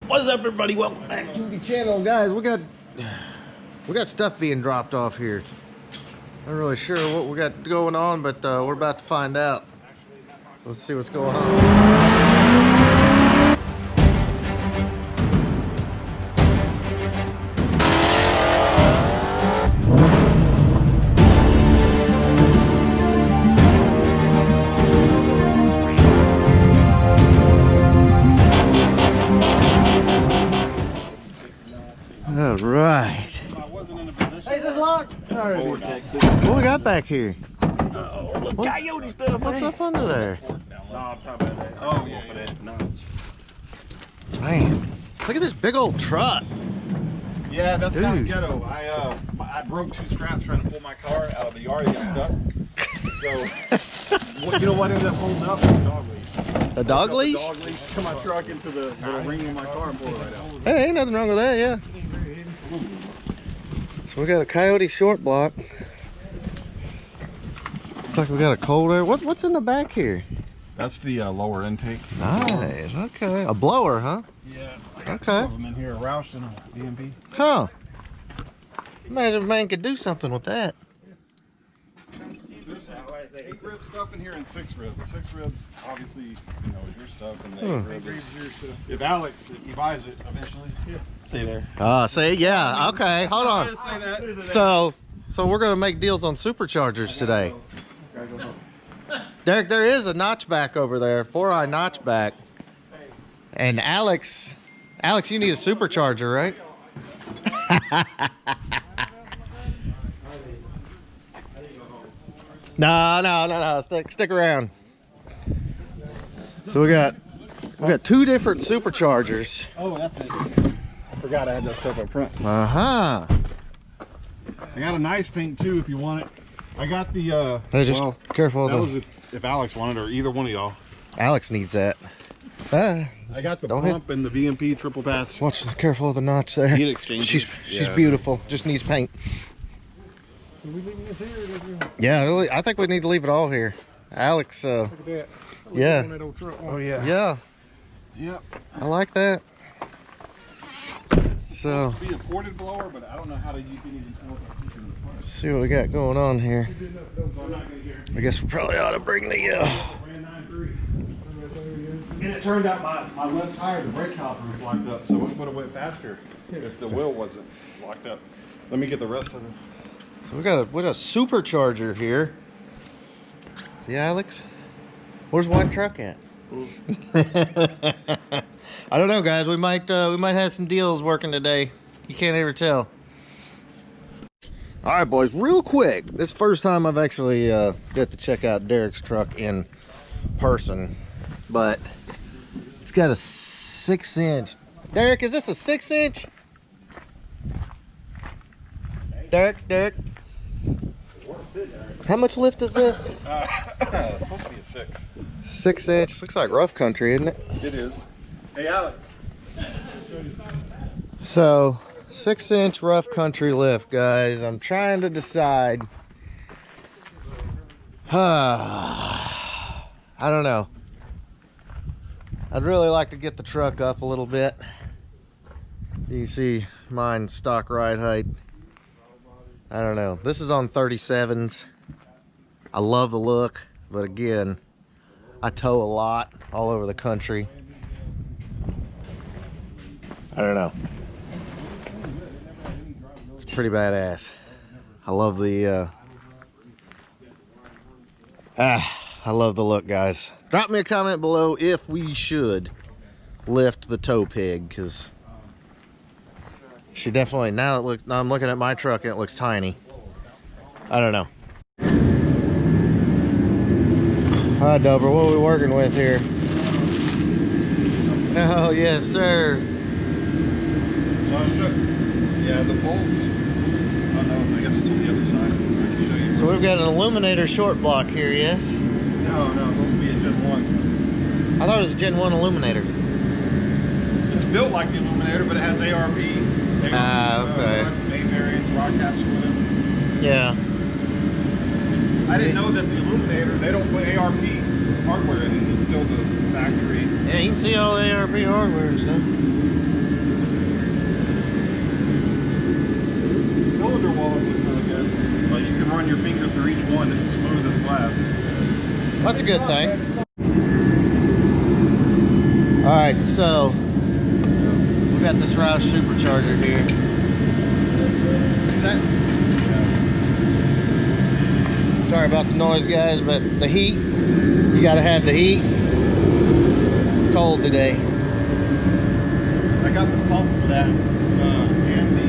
What is up, everybody? Welcome back to the channel, guys. We got stuff being dropped off here. Not really sure what we got going on, but we're about to find out. Let's see what's going on. All right. Hey, is this locked? What we got back here? Coyote stuff. What's up under there? Oh, yeah. Man, look at this big old truck. Yeah, that's Dude. kind of ghetto. I broke 2 straps trying to pull my car out of the yard and got stuck. So, you know what ended up holding up? The dog leash. A dog leash? The dog leash to my truck into the little ring in my car and pulled it right out. Hey, ain't nothing wrong with that, yeah. So we got a Coyote short block. Looks like we got a cold air. What's in the back here? That's the lower intake. Nice. Okay. A blower, huh? Yeah. Okay. Some of them in here, a Roush and a BMP. Huh. Imagine if man could do something with that. 8 rib stuff in here and 6 rib. The 6 ribs, obviously, you know, is your stuff, and the 8 rib is your stuff. If Alex, if he buys it eventually, see there. See, yeah. Okay, hold on. Say that. So we're gonna make deals on superchargers today. Derek, there is a notchback over there, 4-eye notchback. And Alex, you need a supercharger, right? No. Stick around. So we got 2 different superchargers. Oh, that's it. I forgot I had that stuff up front. Uh-huh. I got a nice tank too if you want it. I got the Hey, just careful that of was the if Alex wanted, or either one of y'all. Alex needs that. I got the Don't pump and the VMP triple pass. Watch, careful of the notch there. Heat exchanger. She's beautiful. Just needs paint. Are we leaving this here? Yeah, really, I think we need to leave it all here. Alex, Look at that. yeah. That old truck. Oh yeah. Yeah, Yep. I like that. So, Be a ported blower, but I don't know how to use it. let's see what we got going on here. I guess we probably ought to bring the, And it turned out my left tire, the brake caliper was locked up, so it would have went faster if the wheel wasn't locked up. Let me get the rest of it. so we got a supercharger here. See, Alex? Where's white truck at? I don't know, guys. We might have some deals working today. You can't ever tell. All right, boys, real quick. This is the first time I've actually got to check out Derek's truck in person, but it's got a 6-inch. Derek, is this a 6-inch? Derek. How much lift is this? It's supposed to be a 6. 6-inch. Looks like rough country, isn't it? It is. Hey, Alex. So, 6-inch rough country lift, guys. I'm trying to decide. I don't know. I'd really like to get the truck up a little bit. You can see mine's stock ride height. I don't know. This is on 37s. I love the look, but again, I tow a lot all over the country. I don't know. It's pretty badass. I love the I love the look, guys. Drop me a comment below if we should lift the tow pig, because she definitely, now I'm looking at my truck and it looks tiny. I don't know. All right, Dover, what are we working with here? Oh, yes, sir. So I shook. Yeah, the bolts. Oh no, I guess it's on the other side. I can show you. So we've got an illuminator short block here, yes? No, it's supposed to be a Gen 1. I thought it was a Gen 1 illuminator. It's built like the illuminator, but it has ARP. Okay. Main variants, rod caps, or whatever. Yeah. I didn't know that the illuminator, they don't put ARP hardware in it. It's still the factory. Yeah, you can see all the ARP hardware and stuff. That's a good thing. All right, so we got this Roush supercharger here. What's that? Sorry about the noise, guys, but the heat, you gotta have the heat. It's cold today. I got the pump for that, and the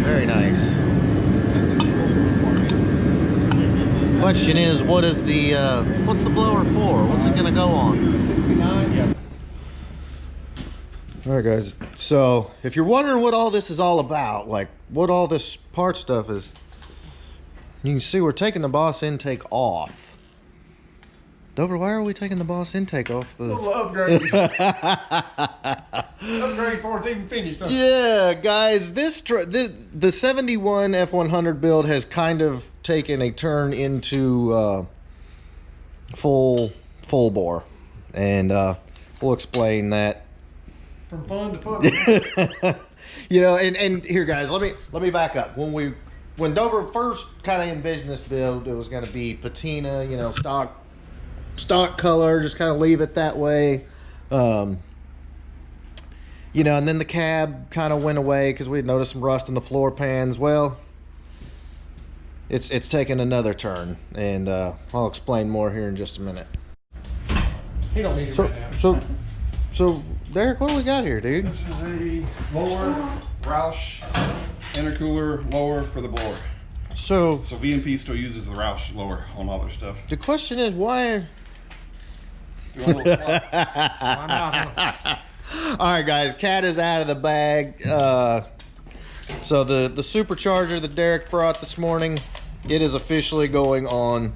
Very nice. Question is, what is the what's the blower for? What's it gonna go on? 69, yeah. All right, guys. So if you're wondering what all this is all about, like what all this part stuff is, you can see we're taking the Boss intake off. Dover, why are we taking the Boss intake off the... A little upgrade. Upgrade before it's even finished. Huh? Yeah, guys, the 71 F100 build has kind of taken a turn into full bore, and we'll explain that. From fun to fun. You know, and here, guys, let me back up. When Dover first kind of envisioned this build, it was going to be patina, you know, stock color, just kind of leave it that way. You know, and then the cab kind of went away because we had noticed some rust in the floor pans. Well, it's taken another turn, and I'll explain more here in just a minute. He don't need it right now. So Derek, what do we got here, dude? This is a lower Roush intercooler lower for the blower. So VNP still uses the Roush lower on all their stuff. the question is, why? Do a little swap. Why not, huh? All right, guys, cat is out of the bag. So the supercharger that Derek brought this morning, it is officially going on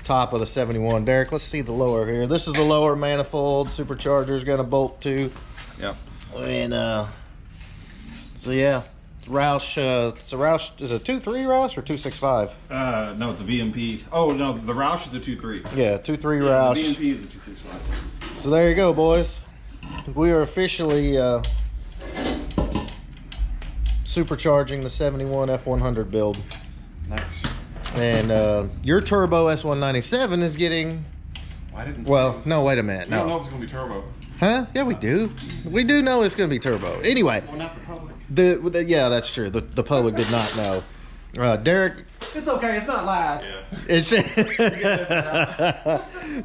top of the 71. Derek, let's see the lower here. This is the lower manifold. Supercharger is going to bolt to. Yep. And so yeah, Roush. It's a Roush. Is it 2.3 Roush or 2.65? No, it's a VMP. Oh no, the Roush is a 2.3. Yeah, 2.3 The Roush. VMP is a 2.65. So there you go, boys. We are officially supercharging the 71 F100 build. Nice. And your turbo S197 is getting... Well, I didn't Well, say no, wait a minute. I don't know No. if it's going to be turbo. Huh? Yeah, we do. We do know it's going to be turbo. Anyway, Well, not the public. yeah, that's true. The public did not know. Derek... It's okay. It's not live. Yeah. It's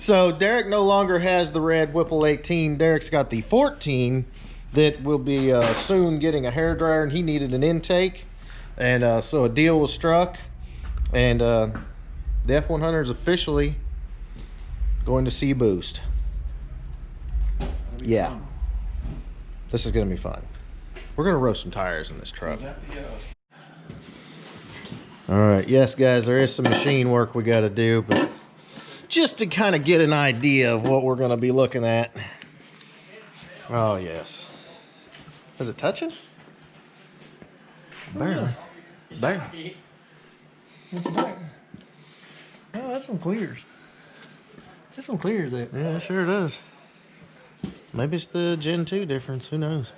so Derek no longer has the red Whipple 18. Derek's got the 14 that will be soon getting a hairdryer, and he needed an intake, and so a deal was struck, and the F100 is officially going to see boost. Yeah, fun. this is gonna be fun. We're gonna roast some tires in this truck. Is that the, All right, yes, guys, there is some machine work we got to do, but just to kind of get an idea of what we're going to be looking at. Oh, yes. Is it touching? Barely. Barely. Oh, that's one clears. This one clears it. Yeah, it sure does. Maybe it's the Gen 2 difference. Who knows?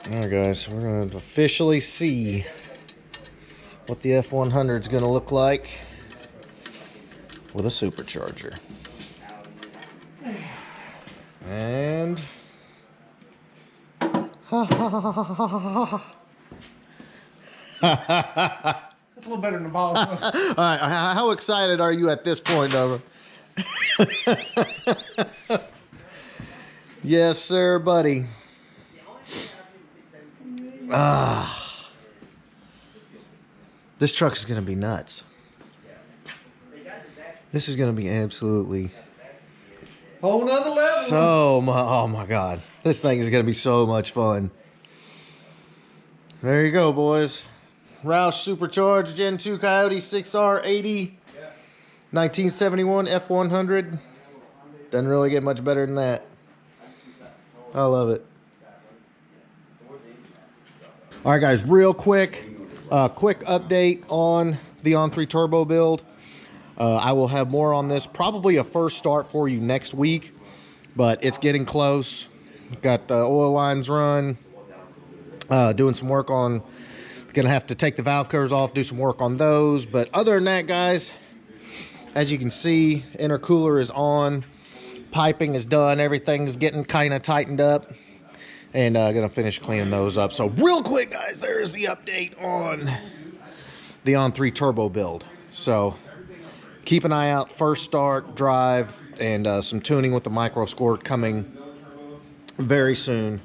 All right, guys, we're going to officially see what the F100 is going to look like with a supercharger. And... That's a little better than the boss. Huh? All right, how excited are you at this point, Dover? Yes, sir, buddy. This truck is going to be nuts. This is going to be absolutely Whole nother level. oh my God. This thing is going to be so much fun. There you go, boys. Roush Supercharged Gen 2 Coyote 6R80 1971 F100. Doesn't really get much better than that. I love it. All right, guys, real quick update on the On3 Turbo build. I will have more on this, probably a first start for you next week, but it's getting close. Got the oil lines run, doing some work on Gonna have to take the valve covers off, do some work on those. But other than that, guys, as you can see, intercooler is on. Piping is done. Everything's getting kind of tightened up. And gonna finish cleaning those up. So real quick, guys, there's the update on the On3 turbo build. So keep an eye out. First start, drive, and some tuning with the micro squirt coming very soon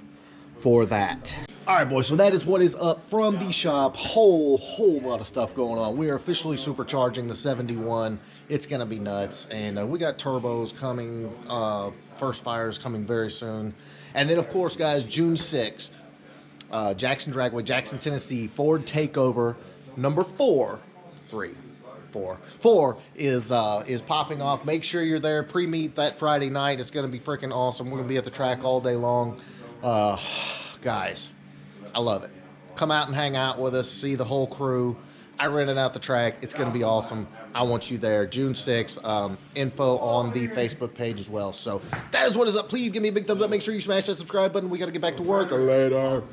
for that. All right, boys, so that is what is up from the shop. Whole lot of stuff going on. We are officially supercharging the 71. It's gonna be nuts. And we got turbos coming, first fires coming very soon. And then, of course, guys, June 6th, Jackson Dragway, Jackson, Tennessee, Ford Takeover number 4 is popping off. Make sure you're there. Pre-meet that Friday night. It's going to be freaking awesome. We're going to be at the track all day long. Guys, I love it. Come out and hang out with us. See the whole crew. I rented out the track. It's going to be awesome. I want you there. June 6th. Info on the Facebook page as well. So that is what is up. Please give me a big thumbs up. Make sure you smash that subscribe button. We got to get back to work. Later.